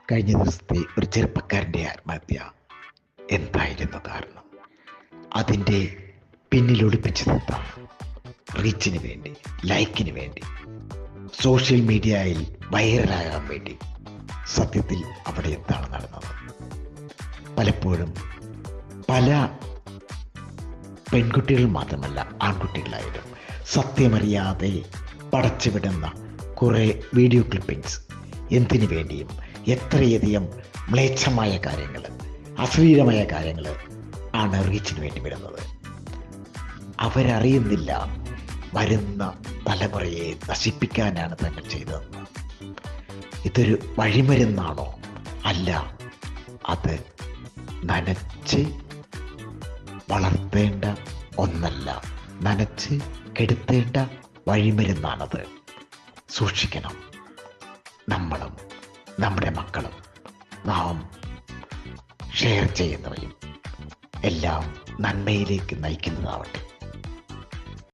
കഴിഞ്ഞ ദിവസത്തെ ഒരു ചെറുപ്പക്കാരൻ്റെ ആത്മഹത്യ എന്തായിരുന്നു കാരണം? അതിൻ്റെ പിന്നിൽ ഒളിപ്പിച്ചതെന്താണ്? റീച്ചിന് വേണ്ടി, ലൈക്കിന് വേണ്ടി, സോഷ്യൽ മീഡിയയിൽ വൈറലാകാൻ വേണ്ടി. സത്യത്തിൽ അവിടെ എന്താണ് നടന്നത്? പലപ്പോഴും പല പെൺകുട്ടികൾ മാത്രമല്ല, ആൺകുട്ടികളായാലും സത്യമറിയാതെ പടച്ചുവിടുന്ന കുറേ വീഡിയോ ക്ലിപ്പിങ്സ്, എന്തിനു വേണ്ടിയും എത്രയധികം മ്ലേച്ഛമായ കാര്യങ്ങൾ, അശ്ലീലമായ കാര്യങ്ങൾ ആണ് റീച്ചിന് വേണ്ടി വിടുന്നത്. അവരറിയുന്നില്ല വരുന്ന തലമുറയെ നശിപ്പിക്കാനാണ് തങ്ങൾ ചെയ്തതെന്ന്. ഇതൊരു വഴിമരുന്നാണോ? അല്ല, അത് നനച്ച് വളർത്തേണ്ട ഒന്നല്ല, നനച്ച് കെടുത്തേണ്ട വഴിമരുന്നാണത്. സൂക്ഷിക്കണം. നമ്മളും നമ്മുടെ മക്കളും നാം ഷെയർ ചെയ്യുന്നവയും എല്ലാം നന്മയിലേക്ക് നയിക്കുന്നതാവട്ടെ.